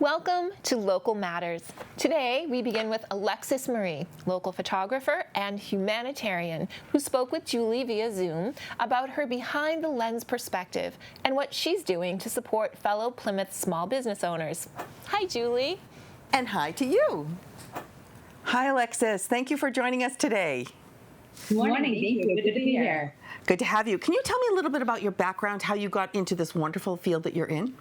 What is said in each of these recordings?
Welcome to Local Matters. Today, we begin with Alexis Marie, local photographer and humanitarian, who spoke with Julie via Zoom about her behind-the-lens perspective and what she's doing to support fellow Plymouth small business owners. Hi, Julie. And hi to you. Hi, Alexis. Thank you for joining us today. Good morning. Thank you. Good to be here. Good to have you. Can you tell me a little bit about your background, how you got into this wonderful field that you're in?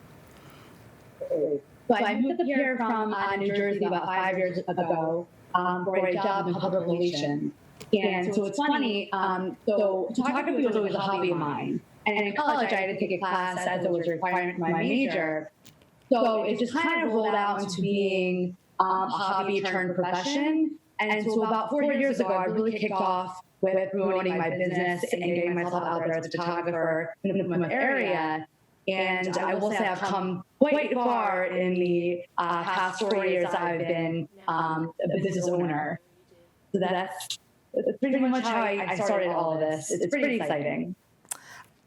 So I moved up here from New Jersey about 5 years ago for a job in public relations. And so it's funny, so photography was always a hobby of mine. And in college, I had to take a class as it was a requirement for my major. So it just kind of rolled out into being a hobby turned profession. And so about 4 years ago, I really kicked off with promoting my business and getting myself out there as a photographer in the Plymouth area. And I will say I've come quite far in the past 4 years I've been a business owner. So that's pretty much how I started all of this. It's pretty exciting.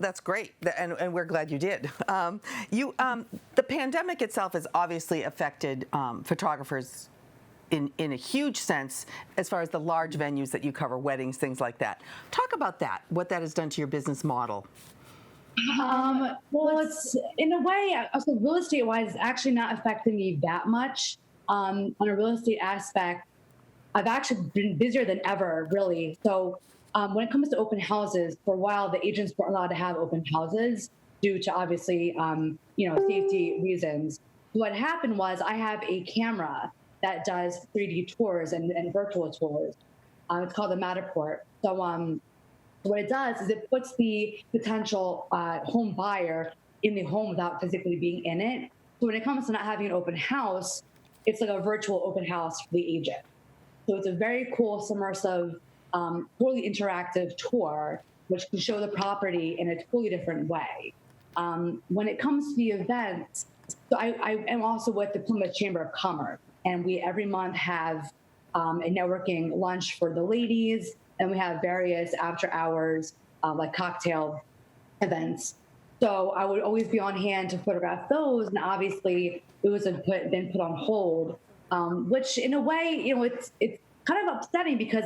That's great, and we're glad you did. The pandemic itself has obviously affected photographers in a huge sense as far as the large venues that you cover, weddings, things like that. Talk about that, what that has done to your business model. Well, it's in a way, so real estate wise, it's actually not affecting me that much. On a real estate aspect, I've actually been busier than ever, really. So when it comes to open houses, for a while, the agents weren't allowed to have open houses due to obviously, safety reasons. What happened was I have a camera that does 3D tours and virtual tours. It's called the Matterport. So what it does is it puts the potential home buyer in the home without physically being in it. So when it comes to not having an open house, it's like a virtual open house for the agent. So it's a very cool, submersive, totally interactive tour, which can show the property in a totally different way. When it comes to the events, so I am also with the Plymouth Chamber of Commerce, and we every month have a networking lunch for the ladies. And we have various after hours, like cocktail events. So I would always be on hand to photograph those. And obviously it was been put on hold, which in a way, it's kind of upsetting because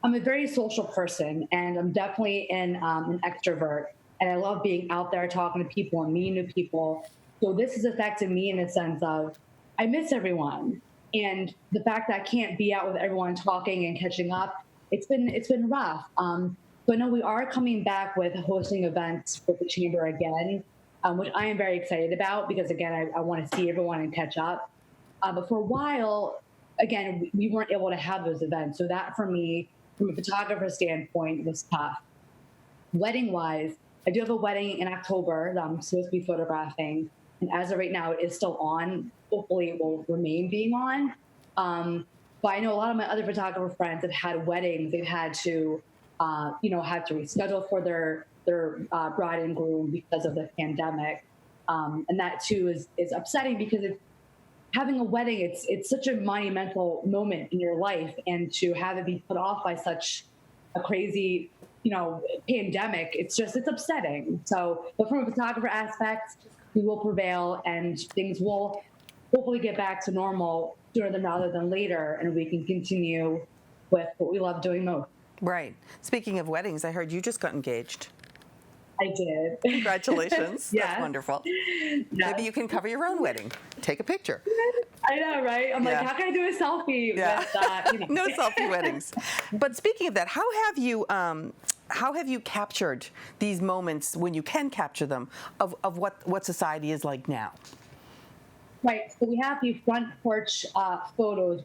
I'm a very social person and I'm definitely an extrovert. And I love being out there talking to people and meeting new people. So this has affected me in the sense of I miss everyone. And the fact that I can't be out with everyone talking and catching up, it's been rough. So I know we are coming back with hosting events with the Chamber again, which I am very excited about because, again, I want to see everyone and catch up. But for a while, again, we weren't able to have those events. So that, for me, from a photographer standpoint, was tough. Wedding-wise, I do have a wedding in October that I'm supposed to be photographing. And as of right now, it is still on. Hopefully, it will remain being on. But I know a lot of my other photographer friends have had weddings. They've had to, have to reschedule for their bride and groom because of the pandemic, and that too is upsetting because having a wedding. It's such a monumental moment in your life, and to have it be put off by such a crazy, pandemic, it's upsetting. So, but from a photographer aspect, we will prevail, and things will hopefully get back to normal sooner rather than later, and we can continue with what we love doing most. Right. Speaking of weddings, I heard you just got engaged. I did. Congratulations. Yes. That's wonderful. Yes. Maybe you can cover your own wedding. Take a picture. I know, right? I'm like, how can I do a selfie with that? No selfie weddings. But speaking of that, how have you captured these moments when you can capture them of what society is like now? Right. So we have these front porch photos,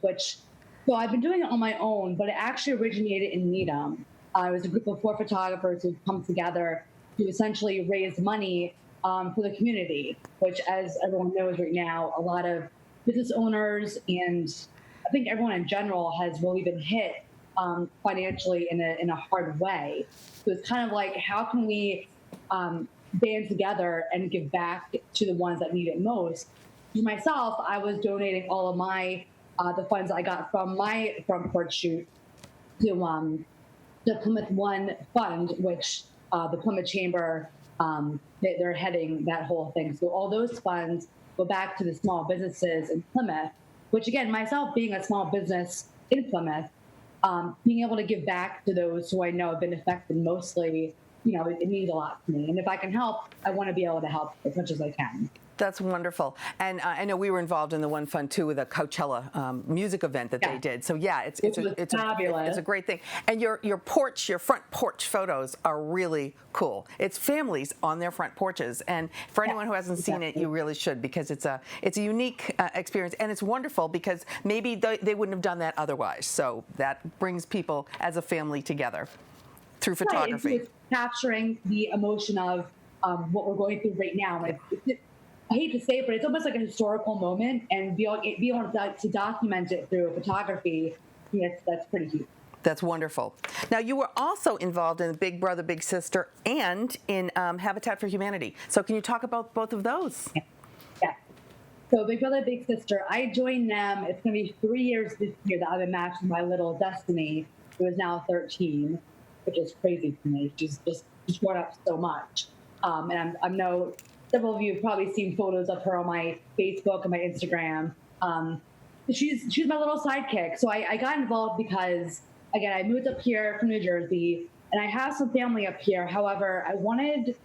so I've been doing it on my own, but it actually originated in Needham. It was a group of 4 photographers who come together to essentially raise money for the community, which, as everyone knows right now, a lot of business owners and I think everyone in general has really been hit financially in a hard way. So it's kind of like, how can we band together and give back to the ones that need it most? For myself, I was donating all of my the funds I got from my front porch shoot to the Plymouth One Fund, which the Plymouth Chamber they're heading that whole thing. So all those funds go back to the small businesses in Plymouth, which again, myself being a small business in Plymouth, being able to give back to those who I know have been affected mostly, it means a lot to me. And if I can help, I want to be able to help as much as I can. That's wonderful. And I know we were involved in the One Fund too with a Coachella music event that they did. So yeah, it's fabulous. a great thing. And your front porch photos are really cool. It's families on their front porches. And for anyone who hasn't seen it, you really should, because it's a unique experience, and it's wonderful because maybe they wouldn't have done that otherwise. So that brings people as a family together through photography. Right. It's capturing the emotion of what we're going through right now. I hate to say it, but it's almost like a historical moment, and be able to document it through photography, that's pretty huge. That's wonderful. Now, you were also involved in Big Brother, Big Sister and in Habitat for Humanity. So can you talk about both of those? Yeah. So Big Brother, Big Sister, I joined them. It's going to be 3 years this year that I've been matched with my little Destiny, who is now 13, which is crazy for me. She's just grown up so much. And I know several of you have probably seen photos of her on my Facebook and my Instagram. She's my little sidekick. So I got involved because, again, I moved up here from New Jersey, and I have some family up here. However, I wanted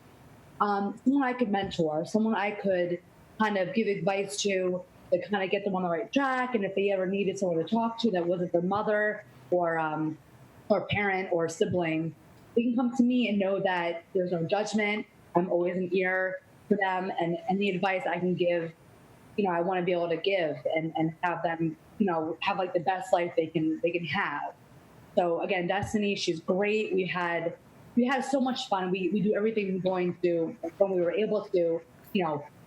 someone I could mentor, someone I could kind of give advice to kind of get them on the right track. And if they ever needed someone to talk to that wasn't their mother or parent or sibling, they can come to me and know that there's no judgment. I'm always an ear for them, and the advice I can give, I want to be able to give and have them, have like the best life they can have. So again, Destiny, she's great. We had so much fun. We do everything going to when we were able to,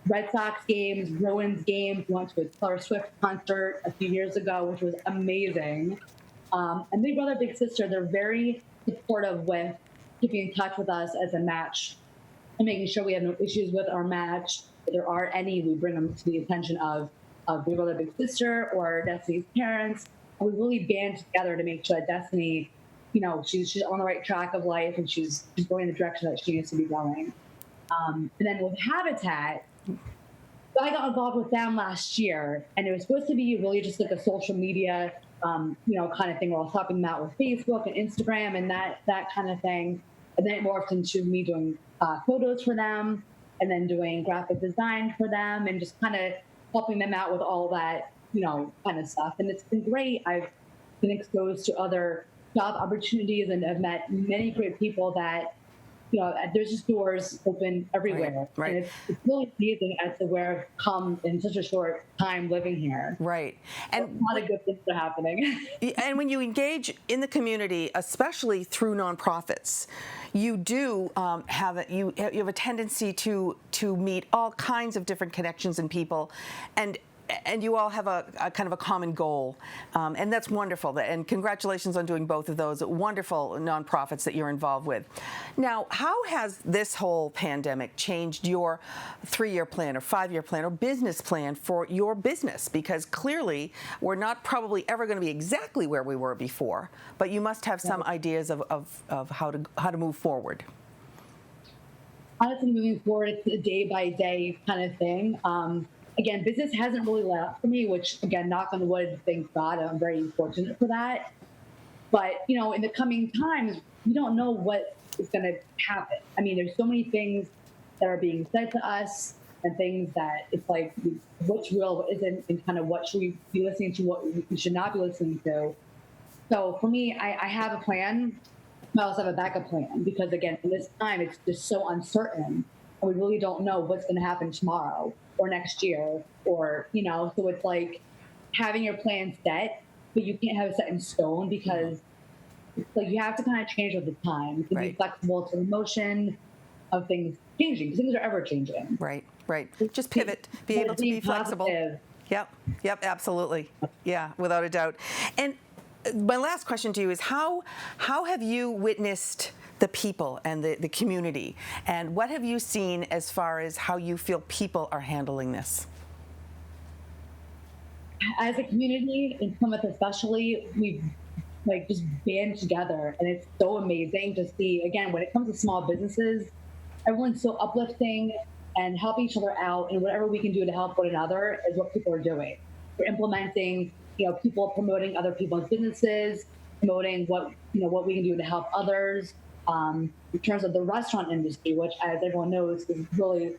Red Sox games, Bruins games. We went to a Taylor Swift concert a few years ago, which was amazing. And Big Brother, Big Sister, they're very supportive with keeping in touch with us as a match and making sure we have no issues with our match. If there are any, we bring them to the attention of Big Brother, Big Sister or Destiny's parents. And we really band together to make sure that Destiny, she's on the right track of life, and she's going in the direction that she needs to be going. And then with Habitat, I got involved with them last year, and it was supposed to be really just like a social media, kind of thing where I was helping them out with Facebook and Instagram and that kind of thing. And then it morphed into me doing photos for them, and then doing graphic design for them, and just kind of helping them out with all that, kind of stuff. And it's been great. I've been exposed to other job opportunities, and I've met many great people that, there's just doors open everywhere. Right. And it's really amazing as to where I've come in such a short time living here. Right. And a lot of good things are happening. And when you engage in the community, especially through nonprofits, you do have a tendency to meet all kinds of different connections and people, and you all have a kind of a common goal, and that's wonderful. And congratulations on doing both of those wonderful nonprofits that you're involved with. Now, how has this whole pandemic changed your 3-year plan or 5-year plan or business plan for your business? Because clearly, we're not probably ever going to be exactly where we were before, but you must have some ideas of how to move forward. Honestly, moving forward, it's a day-by-day kind of thing. Again, business hasn't really let up for me, which, again, knock on wood, thank God, I'm very fortunate for that. But, in the coming times, we don't know what is going to happen. I mean, there's so many things that are being said to us, and things that it's like, what's real, what isn't, and kind of what should we be listening to, what we should not be listening to. So for me, I have a plan. I also have a backup plan, because, again, in this time, it's just so uncertain. And we really don't know what's going to happen tomorrow or next year, or, so it's like having your plan set, but you can't have it set in stone, because it's like you have to kind of change with the time. You can be flexible to the motion of things changing, because things are ever changing. Right. Just pivot, be able to be flexible. Yep, absolutely. Yeah, without a doubt. And my last question to you is, how have you witnessed the people and the community, and what have you seen as far as how you feel people are handling this? As a community, in Plymouth especially, we've just band together, and it's so amazing to see. Again, when it comes to small businesses, everyone's so uplifting. and help each other out, and whatever we can do to help one another is what people are doing. We're implementing, people promoting other people's businesses, promoting what we can do to help others. In terms of the restaurant industry, which, as everyone knows, is really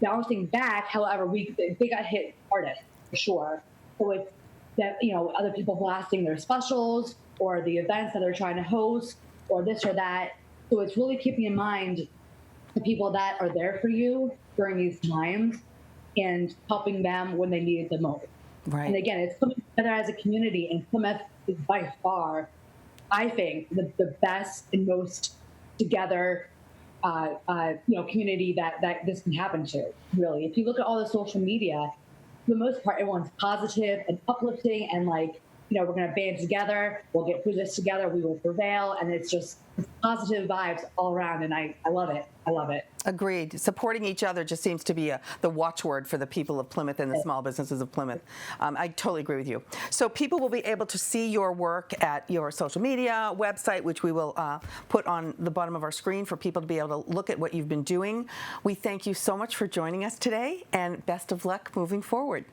bouncing back. However, they got hit hardest for sure. So it's that other people blasting their specials or the events that they're trying to host or this or that. So it's really keeping in mind the people that are there for you during these times and helping them when they need it the most. Right. And again, it's coming together as a community, and Plymouth is by far, I think, the best and most together community that this can happen to, really. If you look at all the social media, for the most part, everyone's positive and uplifting and we're going to band together, we'll get through this together, we will prevail. And it's just positive vibes all around. And I love it. I love it. Agreed. Supporting each other just seems to be the watchword for the people of Plymouth and the small businesses of Plymouth. I totally agree with you. So people will be able to see your work at your social media website, which we will put on the bottom of our screen for people to be able to look at what you've been doing. We thank you so much for joining us today, and best of luck moving forward.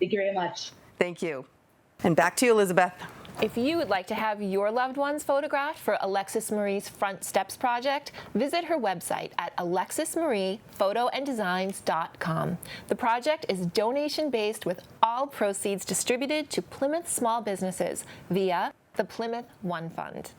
Thank you very much. Thank you. And back to you, Elizabeth. If you would like to have your loved ones photographed for Alexis Marie's Front Steps project, visit her website at alexismariephotoanddesigns.com. The project is donation-based with all proceeds distributed to Plymouth small businesses via the Plymouth One Fund.